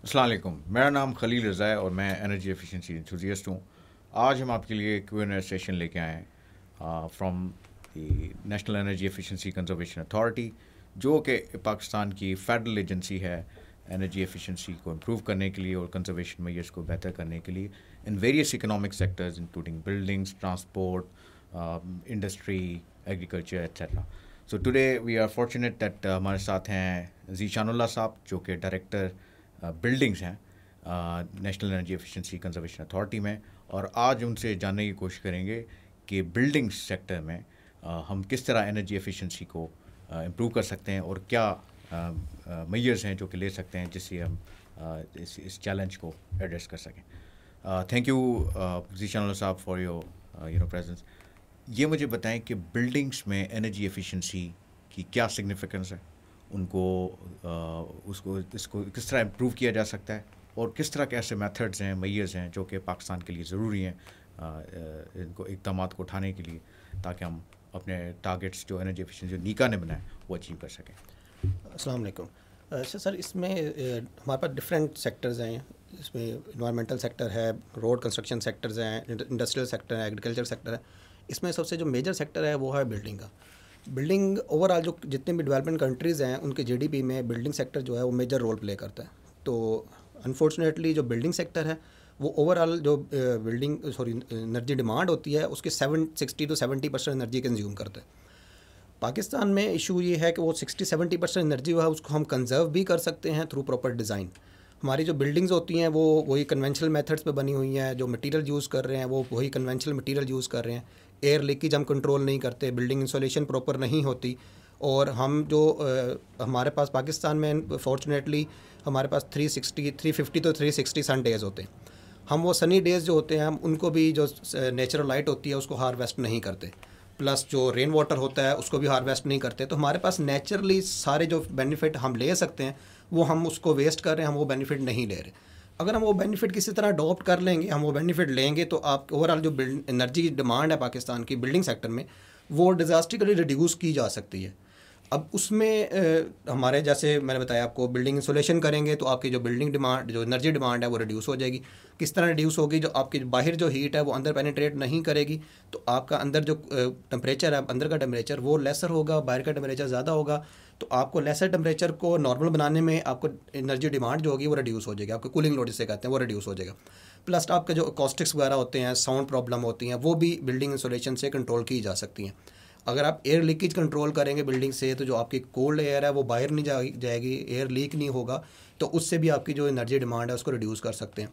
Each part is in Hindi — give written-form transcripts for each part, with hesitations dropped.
अस्सलाम वालेकुम। मेरा नाम खलील रज़ा है और मैं एनर्जी एफिशिएंसी एंथुसियास्ट हूँ। आज हम आपके लिए क्यू&ए सेशन लेके आए हैं from the national energy efficiency conservation authority, जो कि पाकिस्तान की फेडरल एजेंसी है एनर्जी एफिशिएंसी को इम्प्रूव करने के लिए और कंजर्वेशन मेजर्स को बेहतर करने के लिए in various economic sectors including buildings, transport, industry, agriculture etcetera. So today we are fortunate that हमारे साथ हैं ज़ीशानुल्लाह साहब, जो कि डायरेक्टर बिल्डिंग्स हैं national energy efficiency conservation authority में, और आज उनसे जानने की कोशिश करेंगे कि बिल्डिंग्स सेक्टर में हम किस तरह एनर्जी एफिशिएंसी को इम्प्रूव कर सकते हैं और क्या मेजर्स हैं जो कि ले सकते हैं जिससे हम इस चैलेंज को एड्रेस कर सकें। थैंक यू ज़ीशानुल्लाह साहब फॉर योर प्रेजेंस। ये मुझे बताएं कि बिल्डिंग्स में एनर्जी एफिशिएंसी की क्या सिग्निफिकेंस है, उनको उसको इसको किस तरह इम्प्रूव किया जा सकता है, और किस तरह के ऐसे मेथड्स हैं, मेजर्स हैं जो कि पाकिस्तान के लिए ज़रूरी हैं इनको इक़दामात को उठाने के लिए, ताकि हम अपने टारगेट्स जो एनर्जी एफिशिएंसी जो नीका ने बनाए वो अचीव कर सकें। अस्सलाम वालेकुम। अच्छा सर, इसमें हमारे पास डिफरेंट सेक्टर्स हैं। इसमें इन्वायरमेंटल सेक्टर है, रोड कंस्ट्रक्शन सेक्टर्स हैं, इंडस्ट्रियल सेक्टर है, एग्रीकल्चर सेक्टर है। इसमें सबसे जो मेजर सेक्टर है वो है बिल्डिंग का। बिल्डिंग ओवरऑल जो जितने भी डेवलपमेंट कंट्रीज़ हैं उनके जीडीपी में बिल्डिंग सेक्टर जो है वो मेजर रोल प्ले करता है। तो अनफॉर्चुनेटली जो बिल्डिंग सेक्टर है वो ओवरऑल जो एनर्जी डिमांड होती है उसके 60 to 70% एनर्जी कंज्यूम करता है। पाकिस्तान में इशू ये है कि वो 60-70% एनर्जी जो है उसको हम कंजर्व भी कर सकते हैं थ्रू प्रॉपर डिज़ाइन। हमारी जो बिल्डिंग्स होती हैं वो वही कन्वेंशनल मेथड्स पे बनी हुई हैं, जो मटेरियल यूज़ कर रहे हैं वो वही कन्वेंशनल मटेरियल यूज़ कर रहे हैं। एयर लीकेज हम कंट्रोल नहीं करते, बिल्डिंग इंसोलेशन प्रॉपर नहीं होती। और हम जो हमारे पास पाकिस्तान में फॉर्चुनेटली हमारे पास 350 तो 360 सन डेज़ होते हैं। हम वो सनी डेज़ जो होते हैं हम उनको भी जो नेचुरल लाइट होती है उसको हार्वेस्ट नहीं करते, प्लस जो रेन वाटर होता है उसको भी हार्वेस्ट नहीं करते। तो हमारे पास नेचुरली सारे जो बेनिफिट हम ले सकते हैं वो हम उसको वेस्ट कर रहे हैं, हम वो बेनिफिट नहीं ले रहे। अगर हम वो बेनिफिट किसी तरह अडॉप्ट कर लेंगे, हम वो बेनिफिट लेंगे, तो आप ओवरऑल जो एनर्जी डिमांड है पाकिस्तान की बिल्डिंग सेक्टर में वो डिज़ास्टिकली रिड्यूस की जा सकती है। अब उसमें हमारे जैसे मैंने बताया आपको, बिल्डिंग इंसोलेशन करेंगे तो आपकी जो बिल्डिंग डिमांड जो एनर्जी डिमांड है वो रिड्यूस हो जाएगी। किस तरह रिड्यूस होगी? जो आपकी बाहर जो हीट है वो अंदर पेनिट्रेट नहीं करेगी, तो आपका अंदर जो टेम्परेचर है, अंदर का टेम्परेचर वो लेसर होगा, बाहर का टेम्परेचर ज़्यादा होगा। तो आपको लेसर टेम्परेचर को नॉर्मल बनाने में आपको एनर्जी डिमांड जो होगी वो रिड्यूस हो जाएगी, आपको कूलिंग लोड जिसे कहते हैं वो रिड्यूस हो जाएगा। प्लस आपके जो कॉस्टिक्स वगैरह होते हैं, साउंड प्रॉब्लम होती हैं, वो भी बिल्डिंग इंसोलेशन से कंट्रोल की जा सकती हैं। अगर आप एयर लीकेज कंट्रोल करेंगे बिल्डिंग से, तो जो आपकी कोल्ड एयर है वो बाहर नहीं जाएगी, एयर लीक नहीं होगा, तो उससे भी आपकी जो एनर्जी डिमांड है उसको रिड्यूस कर सकते हैं।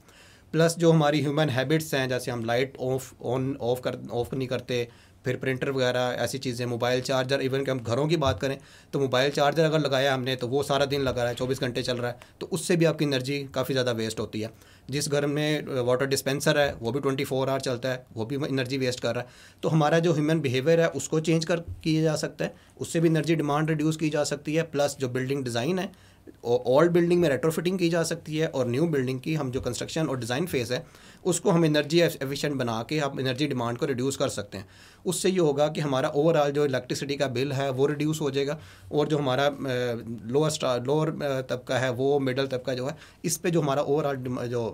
प्लस जो हमारी ह्यूमन हैबिट्स हैं, जैसे हम लाइट ऑफ नहीं करते, फिर प्रिंटर वगैरह ऐसी चीज़ें, मोबाइल चार्जर, इवन कि हम घरों की बात करें तो मोबाइल चार्जर अगर लगाया हमने तो वो सारा दिन लगा रहा है, 24 घंटे चल रहा है, तो उससे भी आपकी एनर्जी काफ़ी ज़्यादा वेस्ट होती है। जिस घर में वाटर डिस्पेंसर है वो भी 24 आवर चलता है, वो भी एनर्जी वेस्ट कर रहा है। तो हमारा जो ह्यूमन बिहेवियर है उसको चेंज किया जा सकता है, उससे भी एनर्जी डिमांड रिड्यूस की जा सकती है। प्लस जो बिल्डिंग डिज़ाइन है, ओल्ड बिल्डिंग में रेट्रोफिटिंग की जा सकती है, और न्यू बिल्डिंग की हम जो कंस्ट्रक्शन और डिज़ाइन फेज़ है उसको हम एनर्जी एफिशिएंट बना के हम एनर्जी डिमांड को रिड्यूस कर सकते हैं। उससे ये होगा कि हमारा ओवरऑल जो इलेक्ट्रिसिटी का बिल है वो रिड्यूस हो जाएगा, और जो हमारा लोअर तबका है, वो मिडल तबका जो है, इस पे जो हमारा ओवरऑल जो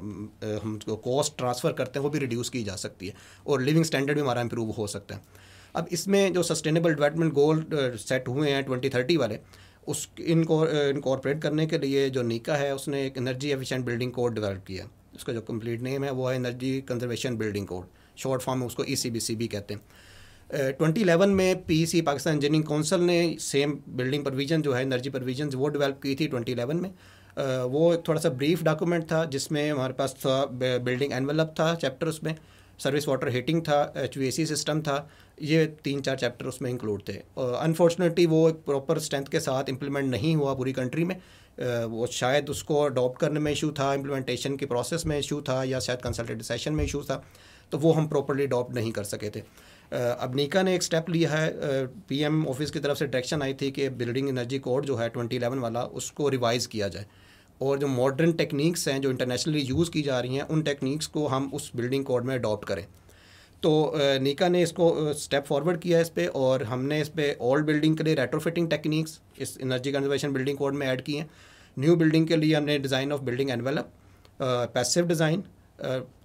हम कॉस्ट ट्रांसफ़र करते हैं वो भी रिड्यूस की जा सकती है, और लिविंग स्टैंडर्ड भी हमारा इंप्रूव हो सकता है। अब इसमें जो सस्टेनेबल डेवलपमेंट गोल सेट हुए हैं 2030 वाले, उस इनको इनकॉर्पोरेट करने के लिए जो नीका है उसने एक energy efficient building code develop किया। उसका जो कंप्लीट नेम है वो है energy conservation building code, short form में उसको ECBC भी कहते हैं। 2011 में PEC पाकिस्तान इंजीनियरिंग काउंसिल ने सेम बिल्डिंग प्रोविजन जो है, एनर्जी प्रोविजन वो डेवलप की थी 2011 में। वो एक थोड़ा सा ब्रीफ डॉक्यूमेंट था जिसमें हमारे पास था बिल्डिंग एनवेलप था चैप्टर, उसमें सर्विस वाटर हीटिंग था, HVAC सिस्टम था, ये 3-4 चैप्टर उसमें इंक्लूड थे। अनफॉर्चुनेटली वो एक प्रॉपर स्ट्रेंथ के साथ इम्प्लीमेंट नहीं हुआ पूरी कंट्री में। वो शायद उसको अडॉप्ट करने में इशू था, इम्प्लीमेंटेशन के प्रोसेस में इशू था, या शायद कंसल्टेटिव सेशन में इशू था, तो वो हम प्रॉपरली अडॉप्ट नहीं कर सके थे। अब नीका ने एक स्टेप लिया है, PM ऑफिस की तरफ से डायरेक्शन आई थी कि बिल्डिंग एनर्जी कोड जो है 2011 वाला उसको रिवाइज़ किया जाए, और जो मॉडर्न टेक्निक्स हैं जो इंटरनेशनली यूज़ की जा रही हैं उन टेक्निक्स को हम उस बिल्डिंग कोड में अडॉप्ट करें। तो नीका ने इसको स्टेप फॉरवर्ड किया इस पर, और हमने इस पर ओल्ड बिल्डिंग के लिए रेट्रोफिटिंग टेक्निक्स इस एनर्जी कंजर्वेशन बिल्डिंग कोड में ऐड की हैं। न्यू बिल्डिंग के लिए हमने design of building envelope, passive design,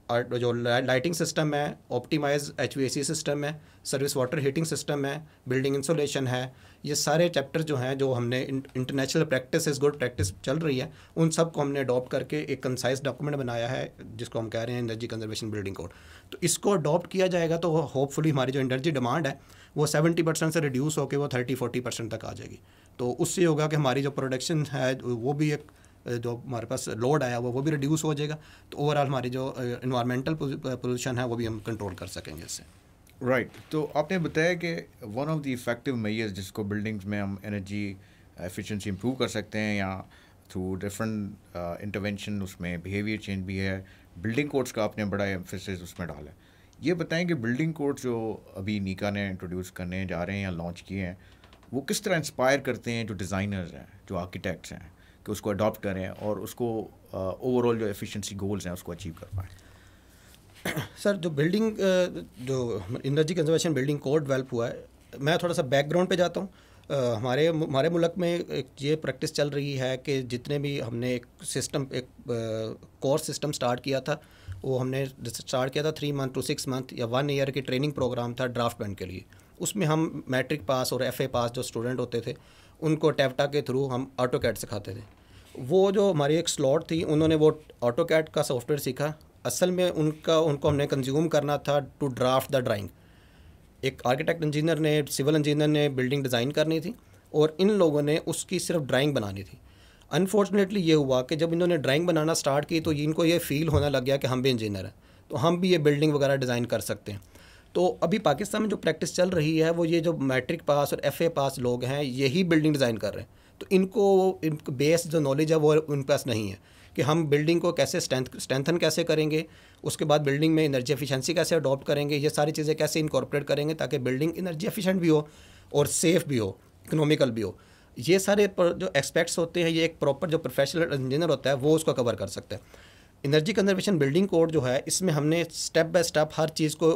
और जो लाइटिंग सिस्टम है, ऑप्टिमाइज HVAC सिस्टम है, सर्विस वाटर हीटिंग सिस्टम है, बिल्डिंग इंसुलेशन है, ये सारे चैप्टर जो हैं जो हमने international practice is good practice चल रही है, उन सब को हमने अडॉप्ट करके एक कंसाइज डॉक्यूमेंट बनाया है जिसको हम कह रहे हैं एनर्जी कंजर्वेशन बिल्डिंग कोड। तो इसको अडॉप्ट किया जाएगा तो होपफुली हमारी जो एनर्जी डिमांड है वो 70% से रिड्यूस होकर वो 30-40% तक आ जाएगी। तो उससे होगा कि हमारी जो प्रोडक्शन है वो भी एक जो हमारे पास लोड आया हुआ वो भी रिड्यूस हो जाएगा, तो ओवरऑल हमारी जो इन्वायरमेंटल पोल्यूशन है वो भी हम कंट्रोल कर सकेंगे इससे। राइट तो आपने बताया कि one of the effective measures जिसको बिल्डिंग्स में हम एनर्जी एफिशिएंसी इंप्रूव कर सकते हैं या थ्रू डिफरेंट इंटरवेंशन, उसमें बिहेवियर चेंज भी है, बिल्डिंग कोड्स का आपने बड़ा एम्फेसिस उसमें डाला है। ये बताएं कि बिल्डिंग कोड्स जो अभी नीका ने इंट्रोड्यूस करने जा रहे हैं या लॉन्च किए हैं वो किस तरह इंस्पायर करते हैं जो डिज़ाइनर्स हैं, जो आर्किटेक्ट्स हैं, कि उसको अडॉप्ट करें और उसको ओवरऑल जो एफिशिएंसी गोल्स हैं उसको अचीव कर पाएँ। सर जो बिल्डिंग जो energy conservation building code develop हुआ है, मैं थोड़ा सा बैकग्राउंड पे जाता हूँ। हमारे मुल्क में एक ये प्रैक्टिस चल रही है कि जितने भी हमने एक सिस्टम एक कोर्स सिस्टम स्टार्ट किया था वो हमने स्टार्ट किया था 3 मंथ टू 6 मंथ या 1 ईयर की ट्रेनिंग प्रोग्राम था ड्राफ्टमैन के लिए। उसमें हम मैट्रिक पास और FA पास जो स्टूडेंट होते थे उनको टेवटा के थ्रू हम ऑटोकैड सिखाते थे। वो जो हमारी एक स्लॉट थी उन्होंने वो ऑटोकैड का सॉफ्टवेयर सीखा। असल में उनको हमने कंज्यूम करना था टू ड्राफ्ट द ड्राइंग। एक आर्किटेक्ट इंजीनियर ने, सिविल इंजीनियर ने बिल्डिंग डिज़ाइन करनी थी और इन लोगों ने उसकी सिर्फ ड्राइंग बनानी थी। अनफॉर्चुनेटली ये हुआ कि जब इन्होंने ड्राइंग बनाना स्टार्ट की तो इनको ये फील होने लग गया कि हम भी इंजीनियर हैं, तो हम भी ये बिल्डिंग वगैरह डिज़ाइन कर सकते हैं। तो अभी पाकिस्तान में जो प्रैक्टिस चल रही है वो ये जो मैट्रिक पास और FA पास लोग हैं यही बिल्डिंग डिज़ाइन कर रहे हैं। तो इनको बेस जो नॉलेज है वो उन पास नहीं है कि हम बिल्डिंग को कैसे स्ट्रेंथन कैसे करेंगे, उसके बाद बिल्डिंग में एनर्जी एफिशिएंसी कैसे अडॉप्ट करेंगे, ये सारी चीज़ें कैसे इनकॉर्पोरेट करेंगे ताकि बिल्डिंग एनर्जी एफिशिएंट भी हो और सेफ़ भी हो, इकोनॉमिकल भी हो। ये सारे जो एस्पेक्ट्स होते हैं ये एक प्रॉपर जो प्रोफेशनल इंजीनियर होता है वो उसको कवर कर सकता है। एनर्जी कंजर्वेशन बिल्डिंग कोड जो है इसमें हमने स्टेप बाय स्टेप हर चीज़ को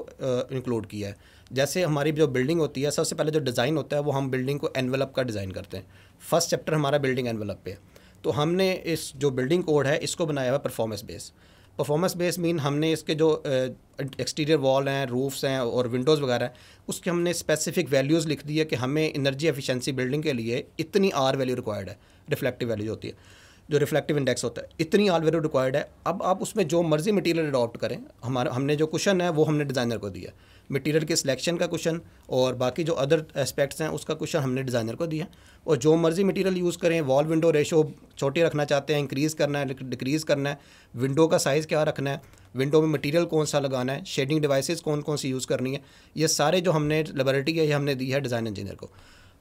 इंक्लूड किया है। जैसे हमारी जो बिल्डिंग होती है सबसे पहले जो डिज़ाइन होता है वो हम बिल्डिंग को एनवेलप का डिज़ाइन करते हैं। फर्स्ट चैप्टर हमारा बिल्डिंग एनवेलप पे है। तो हमने इस जो बिल्डिंग कोड है इसको बनाया हुआ performance base. Performance base mean हमने इसके जो एक्सटीरियर वॉल हैं, रूफ्स हैं और विंडोज़ वगैरह है उसके हमने स्पेसिफिक वैल्यूज़ लिख दी है कि हमें एनर्जी एफिशिएंसी बिल्डिंग के लिए इतनी R वैल्यू रिक्वायर्ड है, रिफ्लेक्टिव वैल्यू होती है, जो रिफ्लेक्टिव इंडेक्स होता है, इतनी R वैल्यू रिक्वायर्ड है। अब आप उसमें जो मर्जी मटीरियल अडॉप्ट करें, हमने जो कुशन है वो हमने डिज़ाइनर को दिया, मटीरियल के सिलेक्शन का कुशन और बाकी जो अदर एस्पेक्ट्स हैं उसका कुशन हमने डिज़ाइनर को दिया। और जो मर्जी मटीरियल यूज़ करें, वॉल विंडो रेशो छोटी रखना चाहते हैं, इंक्रीज़ करना है, डिक्रीज़ करना है, विंडो का साइज़ क्या रखना है, विंडो में मटीरियल कौन सा लगाना है, शेडिंग डिवाइसेस कौन कौन सी यूज़ करनी है, ये सारे जो हमने लेबोरेटरी है ये हमने दी है डिज़ाइन इंजीनियर को।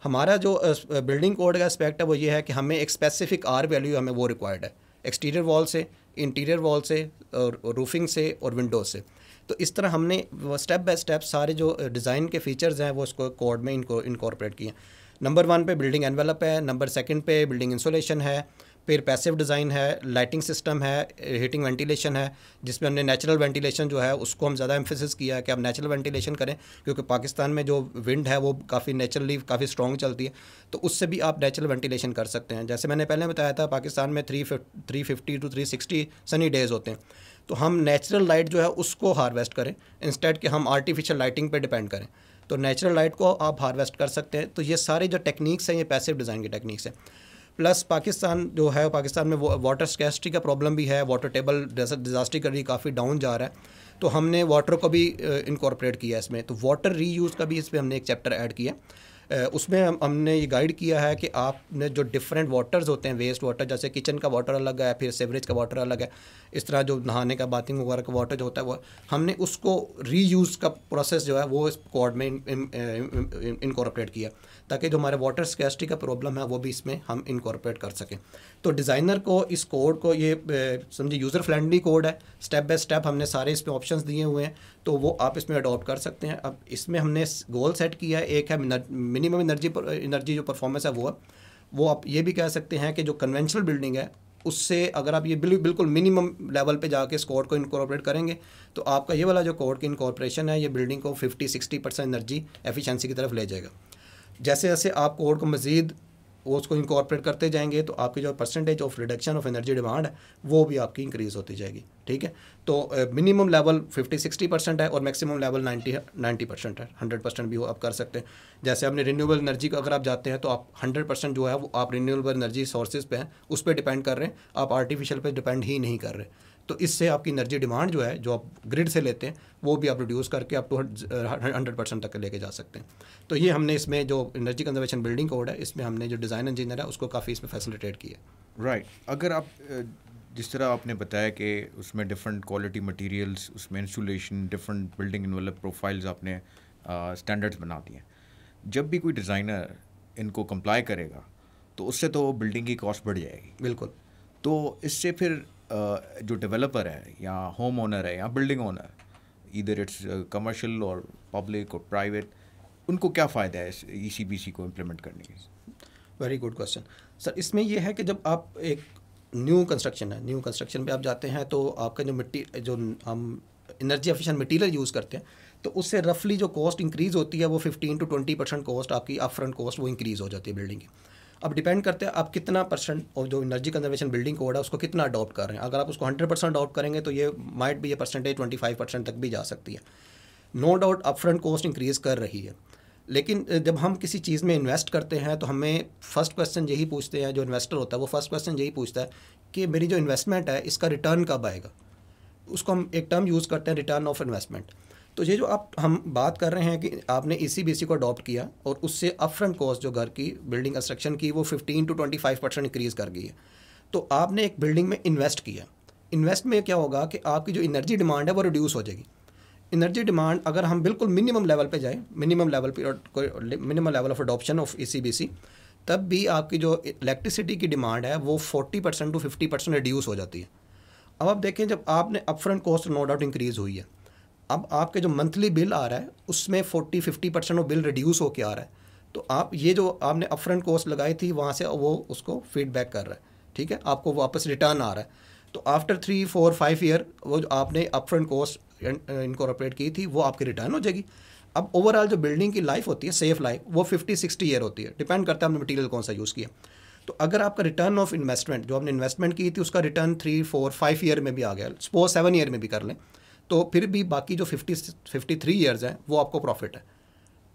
हमारा जो बिल्डिंग कोड का एस्पेक्ट है वो ये है कि हमें एक स्पेसिफिक R वैल्यू हमें वो रिक्वायर्ड है, एक्सटीरियर वॉल से, इंटीरियर वॉल से और रूफिंग से और विंडोज से। तो इस तरह हमने स्टेप बाय स्टेप सारे जो डिज़ाइन के फीचर्स हैं वो उसको कोड में इनको इनकॉर्पोरेट किए। नंबर 1 पे बिल्डिंग एनवेलप है, नंबर 2 पे बिल्डिंग इंसुलेशन है, फिर पैसिव डिज़ाइन है, लाइटिंग सिस्टम है, हीटिंग वेंटिलेशन है, जिसमें हमने नेचुरल वेंटिलेशन जो है उसको हम ज़्यादा एम्फेसिस किया है कि आप नेचुरल वेंटिलेशन करें क्योंकि पाकिस्तान में जो विंड है वो काफ़ी नेचुरली काफ़ी स्ट्रॉन्ग चलती है, तो उससे भी आप नेचुरल वेंटिलेशन कर सकते हैं। जैसे मैंने पहले बताया था पाकिस्तान में 350 टू 360 सनी डेज़ होते हैं, तो हम नेचुरल लाइट जो है उसको हार्वेस्ट करें इंस्टेड कि हम आर्टिफिशियल लाइटिंग पे डिपेंड करें। तो नेचुरल लाइट को आप हार्वेस्ट कर सकते हैं। तो ये सारे जो टेक्निक्स हैं ये पैसिव डिज़ाइन की टेक्निक्स हैं। प्लस पाकिस्तान जो है, पाकिस्तान में वाटर स्कैर्सिटी का प्रॉब्लम भी है, वाटर टेबल डिज़ास्टर का भी काफ़ी डाउन जा रहा है, तो हमने वाटर को भी इनकॉर्पोरेट किया इसमें। तो वाटर रीयूज़ का भी इसमें हमने एक चैप्टर ऐड किया। उसमें हमने ये गाइड किया है कि आपने जो डिफरेंट वाटर्स होते हैं, वेस्ट वाटर जैसे किचन का वाटर अलग है, फिर सेवरेज का वाटर अलग है, इस तरह जो नहाने का, बाथिंग वगैरह का वाटर जो होता है वो हमने उसको रीयूज़ का प्रोसेस जो है वो इस कोड में इनकॉर्पोरेट किया ताकि जो हमारे वाटर स्कैर्सिटी का प्रॉब्लम है वो भी इसमें हम इनकॉर्पोरेट कर सकें। तो डिज़ाइनर को इस कोड को ये समझिए यूज़र फ्रेंडली कोड है, स्टेप बाय स्टेप हमने सारे इसमें ऑप्शंस दिए हुए हैं, तो वो आप इसमें अडॉप्ट कर सकते हैं। अब इसमें हमने गोल सेट किया है, एक है मिनिमम एनर्जी जो परफॉर्मेंस है वो आप ये भी कह सकते हैं कि जो कन्वेंशनल बिल्डिंग है उससे अगर आप ये बिल्कुल मिनिमम लेवल पे जाके इस कोड को इनकॉर्पोरेट करेंगे तो आपका ये वाला जो कोड की इनकॉर्पोरेशन है ये बिल्डिंग को 50-60% एनर्जी एफिशिएंसी की तरफ ले जाएगा। जैसे जैसे आप कोड को मज़ीद वो उसको इंकॉर्पोरेट करते जाएंगे तो आपकी जो percentage of reduction of energy demand है वो भी आपकी इंक्रीज़ होती जाएगी, ठीक है। तो मिनिमम लेवल 50-60% है और मैक्सिमम लेवल 90% है, 100% भी वो आप कर सकते हैं। जैसे आपने रिन्यूएबल एनर्जी का अगर आप जाते हैं तो आप 100% जो है वो आप रिन्यूएबल एनर्जी सोर्सेज पे हैं, उस पर डिपेंड कर रहे हैं, आप आर्टिफिशियल पे डिपेंड ही नहीं कर रहे। तो इससे आपकी एनर्जी डिमांड जो है, जो आप ग्रिड से लेते हैं, वो भी आप रिड्यूस करके आप टू 100% तक लेके जा सकते हैं। तो ये हमने इसमें जो एनर्जी कंजर्वेशन बिल्डिंग कोड है, इसमें हमने जो डिज़ाइन इंजीनियर है उसको काफ़ी इसमें फैसिलिटेट किया। राइट। अगर आप जिस तरह आपने बताया कि उसमें डिफरेंट क्वालिटी मटेरियल्स, उसमें insulation, different building envelope profiles आपने स्टैंडर्ड्स बना दिए, जब भी कोई डिज़ाइनर इनको कंप्लाई करेगा तो उससे तो बिल्डिंग की कॉस्ट बढ़ जाएगी। बिल्कुल। तो इससे फिर जो डेवलपर है या होम ओनर है या building owner, either it's commercial और पब्लिक और प्राइवेट, उनको क्या फ़ायदा है इस ECBC को इम्प्लीमेंट करने के? Very good question sir. इसमें यह है कि जब आप एक न्यू कंस्ट्रक्शन पे आप जाते हैं तो आपका जो हम एनर्जी एफिशिएंट मटेरियल यूज़ करते हैं तो उससे रफली जो कॉस्ट इंक्रीज़ होती है वो 15-20% कॉस्ट आपकी अपफ्रंट कॉस्ट वो इंक्रीज़ हो जाती है बिल्डिंग की। अब डिपेंड करते हैं आप कितना परसेंट और जो एनर्जी कंजर्वेशन बिल्डिंग कोड है उसको कितना अडॉप्ट कर रहे हैं। अगर आप उसको 100% अडॉप्ट करेंगे तो ये माइट भी ये परसेंटेज 25% तक भी जा सकती है। No doubt upfront cost increase कर रही है, लेकिन जब हम किसी चीज़ में इन्वेस्ट करते हैं तो हमें फर्स्ट क्वेश्चन यही पूछते हैं, जो इन्वेस्टर होता है वो फर्स्ट क्वेश्चन यही पूछता है कि मेरी जो इन्वेस्टमेंट है इसका रिटर्न कब आएगा। उसको हम एक टर्म यूज़ करते हैं, रिटर्न ऑफ इन्वेस्टमेंट। तो ये जो हम बात कर रहे हैं कि आपने ECBC को अडॉप्ट किया और उससे अपफ्रंट कॉस्ट जो घर की बिल्डिंग कंस्ट्रक्शन की वो 15-25% इंक्रीज़ कर गई है। तो आपने एक बिल्डिंग में इन्वेस्ट किया, इन्वेस्ट में क्या होगा कि आपकी जो एनर्जी डिमांड है वो रिड्यूस हो जाएगी। एनर्जी डिमांड अगर हम बिल्कुल मिनिमम लेवल पे जाएं, minimum level of adoption of ECBC, तब भी आपकी जो इलेक्ट्रिसिटी की डिमांड है वो 40% to 50% रिड्यूस हो जाती है। अब आप देखें, जब आपने upfront cost no doubt increase हुई है, अब आपके जो मंथली बिल आ रहा है उसमें 40-50% वो बिल रिड्यूस होकर आ रहा है। तो आप ये जो आपने अपफ्रंट कॉस्ट लगाई थी वहाँ से वो उसको फीडबैक कर रहा है, ठीक है, आपको वापस रिटर्न आ रहा है। तो आफ्टर 3-4-5 ईयर वो जो आपने अपफ्रंट कॉस्ट इनकॉर्पोरेट की थी वो आपकी रिटर्न हो जाएगी। अब ओवरऑल जो बिल्डिंग की लाइफ होती है, सेफ लाइफ, वो 50-60 ईयर होती है, डिपेंड करता है आपने मटेरियल कौन सा यूज़ किया। तो अगर आपका रिटर्न ऑफ इन्वेस्टमेंट जो आपने इन्वेस्टमेंट की थी उसका रिटर्न 3-4-5 ईयर में भी आ गया, सपोज 7 ईयर में भी कर लें, तो फिर भी बाकी जो 53 ईयर्स हैं वो आपको प्रॉफिट है,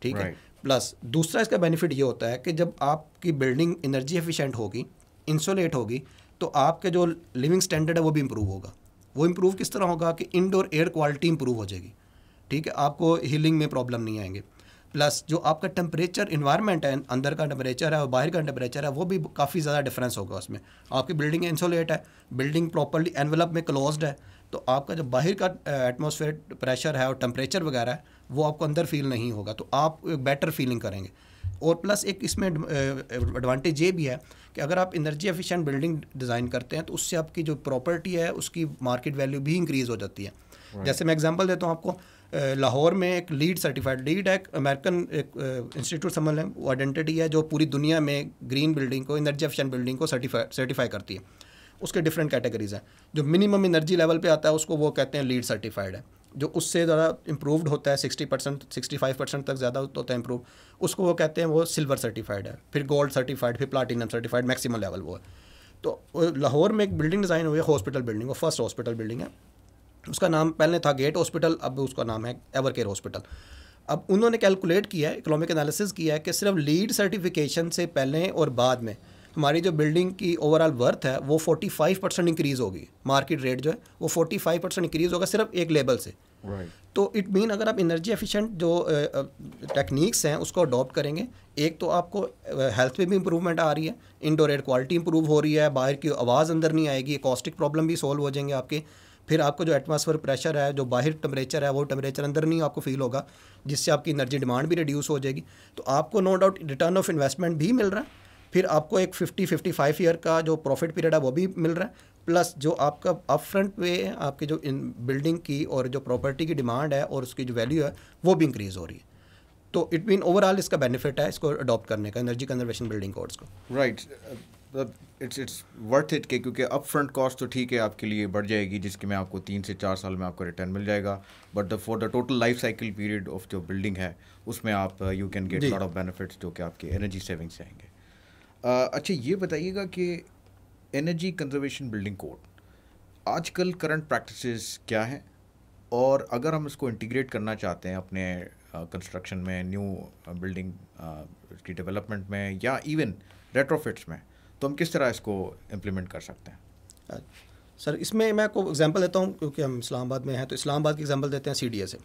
ठीक है। प्लस दूसरा इसका बेनिफिट ये होता है कि जब आपकी बिल्डिंग एनर्जी एफिशिएंट होगी, इंसुलेट होगी, तो आपके जो लिविंग स्टैंडर्ड है वो भी इम्प्रूव होगा। वो इम्प्रूव किस तरह होगा कि इंडोर एयर क्वालिटी इम्प्रूव हो जाएगी, ठीक है, आपको हीलिंग में प्रॉब्लम नहीं आएंगे। प्लस जो आपका टेम्परेचर इन्वायरमेंट है, अंदर का टेम्परेचर है और बाहर का टेम्परेचर है, वो भी काफ़ी ज़्यादा डिफरेंस होगा उसमें। आपकी बिल्डिंग इंसुलेट है, बिल्डिंग प्रॉपर्ली एनवेलप में क्लोज्ड है, तो आपका जो बाहर का एटमॉस्फेयर प्रेशर है और टेम्परेचर वगैरह है वो आपको अंदर फील नहीं होगा, तो आप बेटर फीलिंग करेंगे। और प्लस एक इसमें एडवांटेज ये भी है कि अगर आप एनर्जी एफिशिएंट बिल्डिंग डिज़ाइन करते हैं तो उससे आपकी जो प्रॉपर्टी है उसकी मार्केट वैल्यू भी इंक्रीज़ हो जाती है। जैसे मैं एग्जांपल देता हूँ आपको, लाहौर में एक लीड है एक अमेरिकन एक इंस्टीट्यूट समझ लें, वो आइडेंटिटी है जो पूरी दुनिया में ग्रीन बिल्डिंग को, एनर्जी एफिशिएंट बिल्डिंग को सर्टिफाई करती है। उसके डिफरेंट कैटेगरीज हैं। जो मिनिमम एनर्जी लेवल पे आता है उसको वो कहते हैं लीड सर्टिफाइड है, जो उससे ज़्यादा इम्प्रूव्ड होता है 60% 65% तक ज़्यादा होता है इम्प्रूव, उसको वो कहते हैं वो सिल्वर सर्टिफाइड है, फिर गोल्ड सर्टिफाइड, फिर प्लाटिनम सर्टिफाइड, मैक्सिमम लेवल वो है। तो लाहौर में एक बिल्डिंग डिज़ाइन हुई है, हॉस्पिटल बिल्डिंग, वो फर्स्ट हॉस्पिटल बिल्डिंग है, उसका नाम पहले था गेट हॉस्पिटल, अब उसका नाम है एवरकेयर हॉस्पिटल। अब उन्होंने कैलकुलेट किया है, इकोनॉमिक एनालिसिस किया है कि सिर्फ लीड सर्टिफिकेशन से पहले और बाद में हमारी जो बिल्डिंग की ओवरऑल वर्थ है वो 45% इंक्रीज़ होगी, मार्केट रेट जो है वो 45% इंक्रीज़ होगा सिर्फ एक लेबल से। तो इट मीन अगर आप एनर्जी एफिशिएंट जो टेक्निक्स हैं उसको अडॉप्ट करेंगे, एक तो आपको हेल्थ में भी इंप्रूवमेंट आ रही है, इंडोर एयर क्वालिटी इंप्रूव हो रही है, बाहर की आवाज़ अंदर नहीं आएगी, कॉस्टिक प्रॉब्लम भी सॉल्व हो जाएंगे आपके। फिर आपको जो एटमॉस्फेयर प्रेशर है, जो बाहर टेम्परेचर है, वो टेम्परेचर अंदर नहीं आपको फील होगा, जिससे आपकी एनर्जी डिमांड भी रिड्यूस हो जाएगी। तो आपको no doubt return of investment भी मिल रहा है, फिर आपको एक 50-55 ईयर का जो प्रॉफिट पीरियड है वो भी मिल रहा है, प्लस जो आपका अप फ्रंट पे आपकी जो इन बिल्डिंग की और जो प्रॉपर्टी की डिमांड है और उसकी जो वैल्यू है वो भी इंक्रीज़ हो रही है। तो इट मीन ओवरऑल इसका बेनिफिट है इसको अडॉप्ट करने का, एनर्जी कंजर्वेशन बिल्डिंग कोड्स को। राइट, इट्स वर्थ इट के, क्योंकि अप फ्रंट कॉस्ट तो ठीक है आपके लिए बढ़ जाएगी, जिसके में आपको 3 से 4 साल में आपको रिटर्न मिल जाएगा, but for the total life cycle period of जो बिल्डिंग है उसमें आप you can get lot of benefits जो कि आपके एनर्जी सेविंग से आएंगे। अच्छा ये बताइएगा कि एनर्जी कंजर्वेशन बिल्डिंग कोड आजकल करंट प्रैक्टिसेस क्या हैं, और अगर हम इसको इंटीग्रेट करना चाहते हैं अपने कंस्ट्रक्शन में, न्यू बिल्डिंग की डेवलपमेंट में, या इवन रेट्रोफिट्स में, तो हम किस तरह इसको इम्प्लीमेंट कर सकते हैं? अ, सर इसमें मैं आपको एग्जांपल देता हूँ, क्योंकि हम इस्लामाबाद में हैं तो इस्लामाबाद की एग्जांपल देते हैं सीडीए से।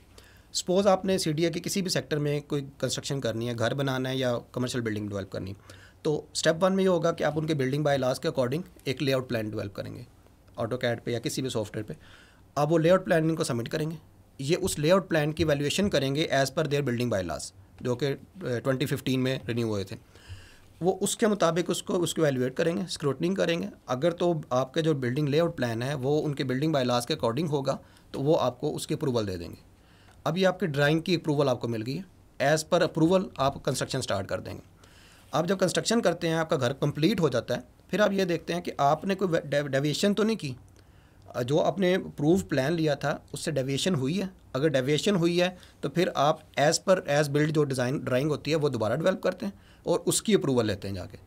सपोज़ आपने सीडीए के किसी भी सेक्टर में कोई कंस्ट्रक्शन करनी है, घर बनाना है या कमर्शियल बिल्डिंग डेवलप करनी है, तो स्टेप वन में ये होगा कि आप उनके बिल्डिंग बाय लॉज के अकॉर्डिंग एक लेआउट प्लान डेवलप करेंगे ऑटो कैड पे या किसी भी सॉफ्टवेयर पे। आप वो लेआउट प्लान इनको सबमिट करेंगे, ये उस लेआउट प्लान की वैल्यूएशन करेंगे as per their building bylaws, जो कि 2015 में रिन्यू हुए थे। वो उसके मुताबिक उसको वैल्यूएट करेंगे, स्क्रूटनिंग करेंगे। अगर तो आपके जो बिल्डिंग लेआउट प्लान है वो उनके बिल्डिंग बाय लॉज के अकॉर्डिंग होगा तो वो आपको उसकी अप्रूवल दे देंगे। अब ये आपकी ड्राइंग की अप्रूवल आपको मिल गई है, एज़ पर अप्रूवल आप कंस्ट्रक्शन स्टार्ट कर देंगे। आप जब कंस्ट्रक्शन करते हैं, आपका घर कंप्लीट हो जाता है, फिर आप ये देखते हैं कि आपने कोई डेविएशन तो नहीं की। जो आपने प्रूव प्लान लिया था उससे डेविएशन हुई है। अगर डेविएशन हुई है तो फिर आप एज़ बिल्ड जो डिज़ाइन ड्राइंग होती है वो दोबारा डेवलप करते हैं और उसकी अप्रूवल लेते हैं जाके।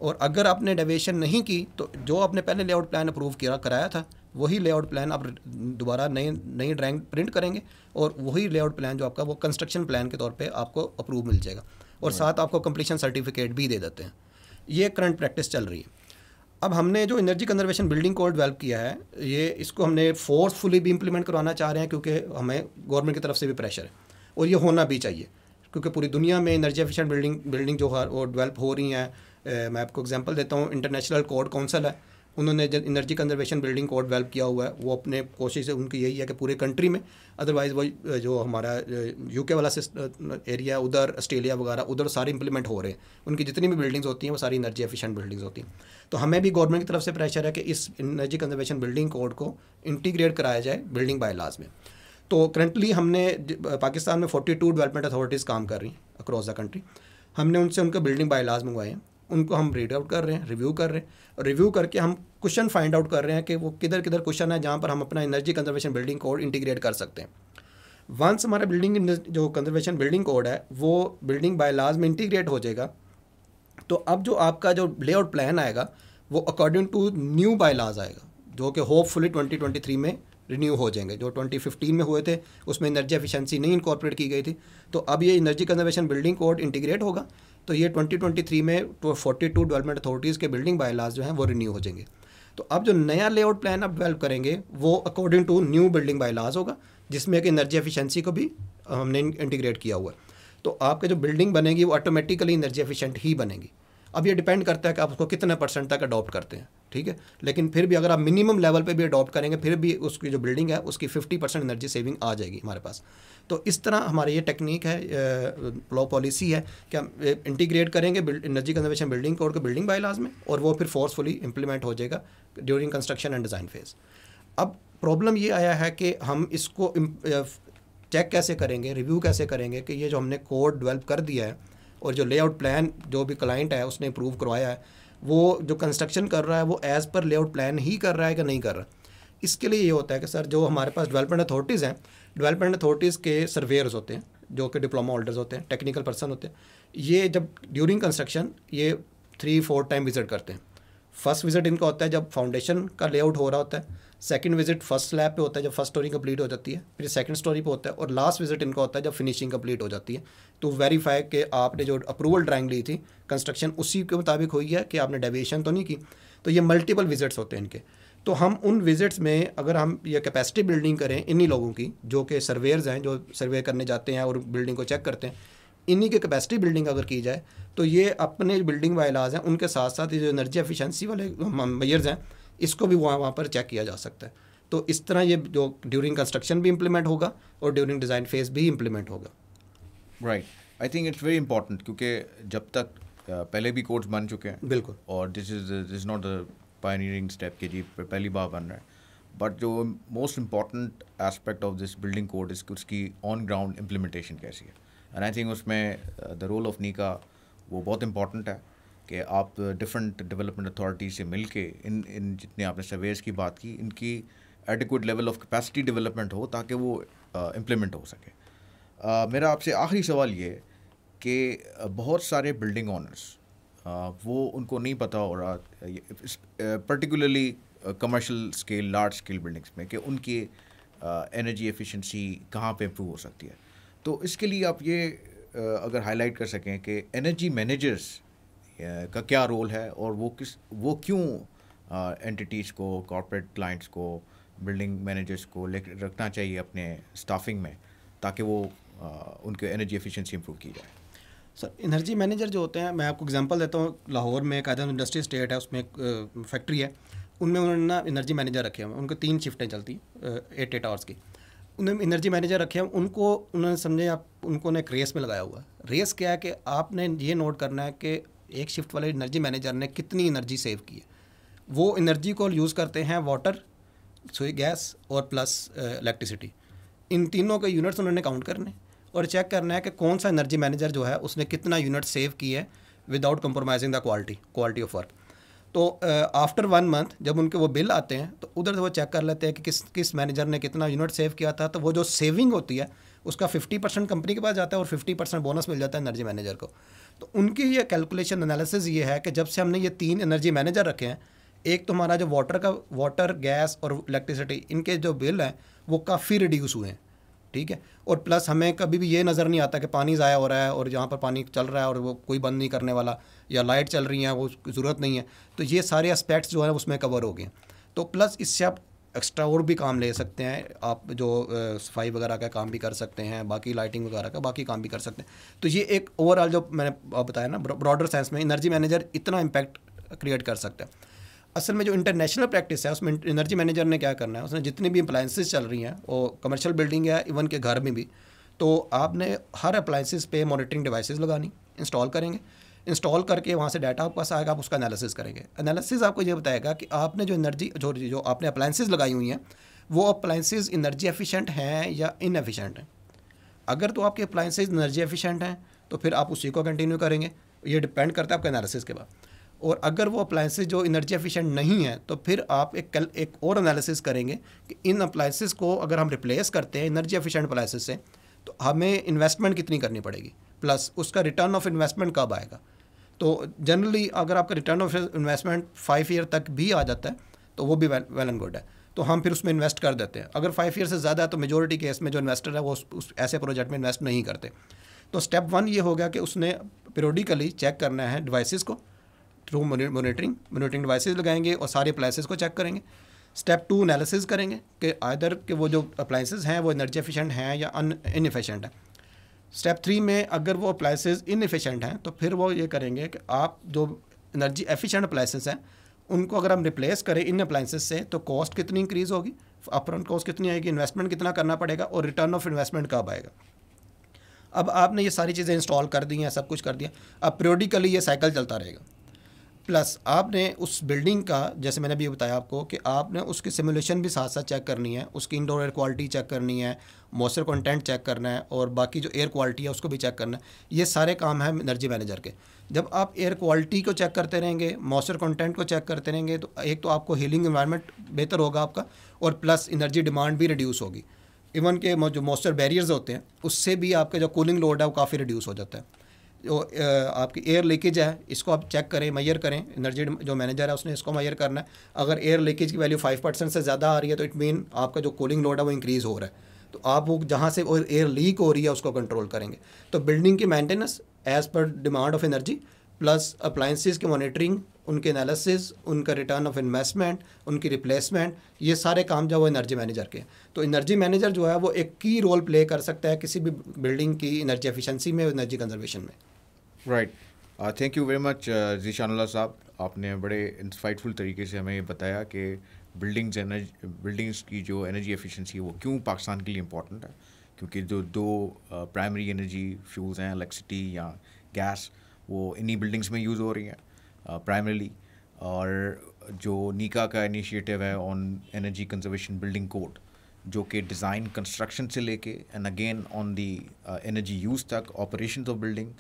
और अगर आपने डेविएशन नहीं की तो जो आपने पहले लेआउट प्लान अप्रूव कराया था वही लेआउट प्लान आप दोबारा नई ड्राइंग प्रिंट करेंगे और वही लेआउट प्लान जो आपका वो कंस्ट्रक्शन प्लान के तौर पे आपको अप्रूव मिल जाएगा, और साथ आपको कंप्लीशन सर्टिफिकेट भी दे देते हैं। ये करंट प्रैक्टिस चल रही है। अब हमने जो energy conservation building code develop किया है, ये इसको हमने फोर्सफुली भी इम्प्लीमेंट करवाना चाह रहे हैं, क्योंकि हमें गवर्नमेंट की तरफ से भी प्रेशर है और ये होना भी चाहिए, क्योंकि पूरी दुनिया में एनर्जी एफिशिएंट बिल्डिंग जो है वो डेवलप हो रही हैं। मैं आपको एग्जांपल देता हूँ, इंटरनेशनल कोड काउंसिल है, उन्होंने जब energy conservation building code develop किया हुआ है। वो अपने कोशिश उनकी यही है कि पूरे कंट्री में, अदरवाइज़ वो जो हमारा यूके वाला एरिया है उधर, ऑस्ट्रेलिया वगैरह उधर सारे इंप्लीमेंट हो रहे हैं। उनकी जितनी भी बिल्डिंग्स होती हैं वो सारी एनर्जी एफिशिएंट बिल्डिंग्स होती हैं। तो हमें भी गवर्नमेंट की तरफ से प्रेशर है कि इस एनर्जी कंजर्वेशन बिल्डिंग कोड को इंटीग्रेट कराया जाए बिल्डिंग बाय लॉज में। तो करंटली हमने पाकिस्तान में 42 डेवलपमेंट अथॉरिटीज़ काम कर रही हैं अक्रॉस द कंट्री। हमने उनसे उनके बिल्डिंग बाय लॉज मंगवाए हैं, उनको हम रीड आउट कर रहे हैं, रिव्यू कर रहे हैं, और रिव्यू करके हम क्वेश्चन फाइंड आउट कर रहे हैं कि वो किधर किधर क्वेश्चन है जहाँ पर हम अपना energy conservation building code integrate कर सकते हैं। वंस हमारा बिल्डिंग जो कंजर्वेशन बिल्डिंग कोड है वो बिल्डिंग बाय लॉज में इंटीग्रेट हो जाएगा, तो अब जो आपका जो लेआउट प्लान आएगा वो according to new bylaws आएगा, जो कि होपफुली 2023 में रिन्यू हो जाएंगे। जो 2015 में हुए थे उसमें एनर्जी एफिशिएंसी नहीं इनकॉर्पोरेट की गई थी, तो अब ये energy conservation building code integrate होगा, तो ये 2023 में 42 डेवलपमेंट अथॉरिटीज़ के बिल्डिंग बाय लॉज जो हैं वो रिन्यू हो जाएंगे। तो अब जो नया लेआउट प्लान आप डेवलप करेंगे वो according to new building bylaws होगा, जिसमें कि एनर्जी एफिशिएंसी को भी हमने इंटीग्रेट किया हुआ है। तो आपके जो बिल्डिंग बनेगी वो ऑटोमेटिकली एनर्जी एफिशिएंट ही बनेगी। अब ये डिपेंड करता है कि आप उसको कितने % तक अडॉप्ट करते हैं, ठीक है। लेकिन फिर भी अगर आप मिनिमम लेवल पे भी अडॉप्ट करेंगे फिर भी उसकी जो बिल्डिंग है उसकी 50% एनर्जी सेविंग आ जाएगी हमारे पास। तो इस तरह हमारी ये टेक्निक है, लॉ पॉलिसी है कि हम इंटीग्रेट करेंगे एनर्जी कंजर्वेशन बिल्डिंग कोड को बिल्डिंग बाय लॉज में, और वो फिर फोर्सफुली इंप्लीमेंट हो जाएगा during construction and design phase. अब प्रॉब्लम ये आया है कि हम इसको चेक कैसे करेंगे, रिव्यू कैसे करेंगे कि ये जो हमने कोड डेवलप कर दिया है और जो लेआउट प्लान जो भी क्लाइंट है उसने अप्रूव करवाया है वो जो कंस्ट्रक्शन कर रहा है वो एज़ पर लेआउट प्लान ही कर रहा है कि नहीं कर रहा। इसके लिए ये होता है कि सर जो हमारे पास डेवलपमेंट अथॉरिटीज़ हैं, डेवलपमेंट अथॉरिटीज़ के सर्वेयर्स होते हैं जो कि डिप्लोमा होल्डर्स होते हैं, टेक्निकल पर्सन होते हैं। ये जब ड्यूरिंग कंस्ट्रक्शन ये 3-4 टाइम विज़िट करते हैं। फर्स्ट विज़िट इनका होता है जब फाउंडेशन का लेआउट हो रहा होता है, सेकंड विज़िट फर्स्ट स्लैब पे होता है जब फर्स्ट स्टोरी कंप्लीट हो जाती है, फिर सेकंड स्टोरी पे होता है, और लास्ट विज़िट इनका होता है जब फिनिशिंग कंप्लीट हो जाती है। तो वेरीफाई कि आपने जो अप्रूवल ड्राइंग ली थी कंस्ट्रक्शन उसी के मुताबिक हुई है कि आपने डेविएशन तो नहीं की। तो ये मल्टीपल विज़िट्स होते हैं इनके। तो हम उन विज़िट्स में अगर हम ये कैपेसिटी बिल्डिंग करें इन्हीं लोगों की जो कि सर्वेयर्स हैं, जो सर्वे करने जाते हैं और बिल्डिंग को चेक करते हैं, इन्हीं की कैपेसिटी बिल्डिंग अगर की जाए तो ये अपने बिल्डिंग बाय लॉज हैं उनके साथ साथ ये जो एनर्जी एफिशिएंसी वाले मेजर्स हैं इसको भी वहाँ पर चेक किया जा सकता है। तो इस तरह ये जो ड्यूरिंग कंस्ट्रक्शन भी इम्प्लीमेंट होगा और ड्यूरिंग डिज़ाइन फेज़ भी इम्प्लीमेंट होगा। Right, I think it's very important, क्योंकि जब तक पहले भी कोड्स बन चुके हैं, बिल्कुल, और this is not the pioneering step कि जी पहली बार बन रहा है, बट जो most important aspect of this building code इसकी उसकी ऑन ग्राउंड इम्प्लीमेंटेशन कैसी है। एंड आई थिंक उसमें द रोल ऑफ नीका वो बहुत इंपॉर्टेंट है कि आप डिफरेंट डेवलपमेंट अथॉरिटी से मिल के इन जितने आपने सर्वेस की बात की इनकी adequate level of capacity development हो ताकि वो इम्प्लीमेंट हो सके। मेरा आपसे आखिरी सवाल ये है कि बहुत सारे बिल्डिंग ओनर्स वो उनको नहीं पता हो रहा, particularly commercial scale, large scale buildings में, कि उनकी एनर्जी एफिशिएंसी कहाँ पे इम्प्रूव हो सकती है। तो इसके लिए आप ये अगर हाईलाइट कर सकें कि एनर्जी मैनेजर्स का क्या रोल है, और वो क्यों एंटिटीज़ को, कॉर्पोरेट क्लाइंट्स को, बिल्डिंग मैनेजर्स को रखना चाहिए अपने स्टाफिंग में, ताकि वो उनके एनर्जी एफिशिएंसी इम्प्रूव की जाए। सर एनर्जी मैनेजर जो होते हैं, मैं आपको एग्जांपल देता हूँ, लाहौर में एक आदम इंडस्ट्री स्टेट है, उसमें एक फैक्ट्री है, उनमें उन्होंने ना एनर्जी मैनेजर रखे हुए हैं। उनको 3 शिफ्टें चलती 8 आवर्स की। उन्होंने एनर्जी मैनेजर रखे हैं, उनको उन्होंने समझे आप उनको एक रेस में लगाया हुआ है। रेस क्या है कि आपने ये नोट करना है कि एक शिफ्ट वाले एनर्जी मैनेजर ने कितनी एनर्जी सेव की है। वो एनर्जी को यूज़ करते हैं वाटर, गैस और प्लस इलेक्ट्रिसिटी। इन तीनों के यूनिट्स उन्होंने काउंट करने और चेक करना है कि कौन सा एनर्जी मैनेजर जो है उसने कितना यूनिट सेव की है without compromising the quality of work. तो आफ्टर 1 मंथ जब उनके वो बिल आते हैं तो उधर से वो चेक कर लेते हैं कि किस मैनेजर ने कितना यूनिट सेव किया था। तो वो जो सेविंग होती है उसका 50% कंपनी के पास जाता है और 50% बोनस मिल जाता है एनर्जी मैनेजर को। तो उनकी ये कैलकुलेशन एनालिसिस ये है कि जब से हमने ये 3 एनर्जी मैनेजर रखे हैं, एक तो हमारा जो वाटर, गैस और इलेक्ट्रिसिटी, इनके जो बिल हैं वो काफ़ी रिड्यूस हुए हैं, ठीक है। और प्लस हमें कभी भी ये नज़र नहीं आता कि पानी ज़ाया हो रहा है और जहाँ पर पानी चल रहा है और वो कोई बंद नहीं करने वाला, या लाइट चल रही है वो ज़रूरत नहीं है। तो ये सारे एस्पेक्ट्स जो है उसमें कवर हो गए। तो प्लस इससे आप एक्स्ट्रा और भी काम ले सकते हैं, आप जो सफाई वगैरह का काम भी कर सकते हैं, बाकी लाइटिंग वगैरह का बाकी काम भी कर सकते हैं। तो ये एक ओवरऑल जो मैंने बताया ना, ब्रॉडर सेंस में एनर्जी मैनेजर इतना इम्पैक्ट क्रिएट कर सकता है। असल में जो इंटरनेशनल प्रैक्टिस है उसमें एनर्जी मैनेजर ने क्या करना है, उसने जितनी भी अप्लाइंसेस चल रही हैं, वो कमर्शियल बिल्डिंग है, इवन के घर में भी, तो आपने हर अप्लाइंसेस पे मॉनिटरिंग डिवाइसेस लगानी, इंस्टॉल करेंगे। इंस्टॉल करके वहाँ से डाटा आपके पास आएगा, आप उसका एनालिसिस करेंगे। एनालिसिस आपको ये बताएगा कि आपने जो एनर्जी जो आपने अप्लाइंसेस लगाई हुई हैं वो अप्लाइंसेस एनर्जी एफिशिएंट हैं या इनएफिशिएंट हैं। अगर तो आपके अप्लाइंसेस एनर्जी एफिशिएंट हैं तो फिर आप उसी को कंटिन्यू करेंगे, ये डिपेंड करता है आपके एनालिसिस के बाद। और अगर वो अप्लाइंसेस जो एनर्जी एफिशिएंट नहीं है तो फिर आप एक और एनालिसिस करेंगे कि इन अप्लाइंसेस को अगर हम रिप्लेस करते हैं एनर्जी एफिशिएंट अप्लाइंसेस से तो हमें इन्वेस्टमेंट कितनी करनी पड़ेगी, प्लस उसका रिटर्न ऑफ इन्वेस्टमेंट कब आएगा। तो जनरली अगर आपका रिटर्न ऑफ इन्वेस्टमेंट 5 ईयर तक भी आ जाता है तो वो भी वेल एंड गुड है, तो हम फिर उसमें इन्वेस्ट कर देते हैं। अगर 5 ईयर से ज़्यादा है तो मेजोरिटी केस में जो इन्वेस्टर है वो उस ऐसे प्रोजेक्ट में इन्वेस्ट नहीं करते। तो स्टेप 1 ये हो गया कि उसने पीरियडिकली चेक करना है डिवाइसेस को थ्रू मॉनिटरिंग डिवाइसेस लगाएंगे और सारे अप्लाइंसेस को चेक करेंगे। स्टेप 2 एनालिसिस करेंगे कि आइदर कि वो जो अप्लाइंसेस हैं वो एनर्जी एफिशिएंट हैं या इनएफिशिएंट है। स्टेप 3 में अगर वो अप्लाइंसेस इनएफिशिएंट हैं तो फिर वो ये करेंगे कि आप जो एनर्जी एफिशिएंट अप्लाइंसेस हैं उनको अगर हम रिप्लेस करें इन अप्लाइंसेस से तो कॉस्ट कितनी इंक्रीज़ होगी, अपफ्रंट कॉस्ट कितनी आएगी, इन्वेस्टमेंट कितना करना पड़ेगा और रिटर्न ऑफ इन्वेस्टमेंट कब आएगा। अब आपने ये सारी चीज़ें इंस्टॉल कर दी हैं, सब कुछ कर दिया, अब पीरियडिकली ये साइकिल चलता रहेगा। प्लस आपने उस बिल्डिंग का, जैसे मैंने अभी बताया आपको, कि आपने उसकी सिमुलेशन भी साथ साथ चेक करनी है, उसकी इंडोर एयर क्वालिटी चेक करनी है, मॉइस्चर कंटेंट चेक करना है और बाकी जो एयर क्वालिटी है उसको भी चेक करना है। ये सारे काम हैं एनर्जी मैनेजर के। जब आप एयर क्वालिटी को चेक करते रहेंगे, मॉइस्चर कंटेंट को चेक करते रहेंगे, तो एक तो आपको हीलिंग एनवायरनमेंट बेहतर होगा आपका और प्लस एनर्जी डिमांड भी रिड्यूस होगी। इवन के जो मॉइस्चर बैरियर्स होते हैं उससे भी आपका जो कूलिंग लोड है वो काफ़ी रिड्यूस हो जाता है। जो आपकी एयर लीकेज है इसको आप चेक करें, मेजर करें, एनर्जी जो मैनेजर है उसने इसको मेजर करना है। अगर एयर लीकेज की वैल्यू 5% से ज़्यादा आ रही है तो इट मीन आपका जो कूलिंग लोड है वो इंक्रीज़ हो रहा है, तो आप वो जहाँ से एयर लीक हो रही है उसको कंट्रोल करेंगे। तो बिल्डिंग की maintenance as per demand of energy plus appliances की मॉनिटरिंग, उनके एनालिसिस, उनका रिटर्न ऑफ इन्वेस्टमेंट, उनकी रिप्लेसमेंट, ये सारे काम जो है वो एनर्जी मैनेजर के। तो एनर्जी मैनेजर जो है वो एक की रोल प्ले कर सकता है किसी भी बिल्डिंग की एनर्जी एफिशिएंसी में, एनर्जी कंजर्वेशन में। Right, thank you very much Zeeshanullah साहब, आपने बड़े इंसाइटफुल तरीके से हमें ये बताया कि बिल्डिंग्स की जो एनर्जी एफिशिएंसी है वो क्यों पाकिस्तान के लिए इम्पॉर्टेंट है। क्योंकि जो 2 प्राइमरी एनर्जी फ्यूल्स हैं, इलेक्ट्रिसिटी या गैस, वो इन्हीं बिल्डिंग्स में यूज़ हो रही हैं प्राइमरीली। और जो नीका का इनिशिएटिव है on energy conservation building code, जो कि डिज़ाइन कंस्ट्रक्शन से लेके and again on the energy use तक, operation of building,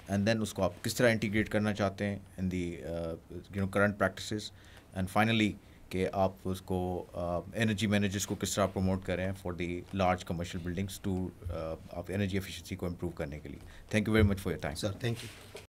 and then उसको आप किस तरह इंटीग्रेट करना चाहते हैं in the current practices, and finally कि आप उसको एनर्जी मैनेजर्स को किस तरह प्रमोट करें for the large commercial buildings to आप एनर्जी एफिशिएंसी को इम्प्रूव करने के लिए। Thank you very much for your time sir, thank you.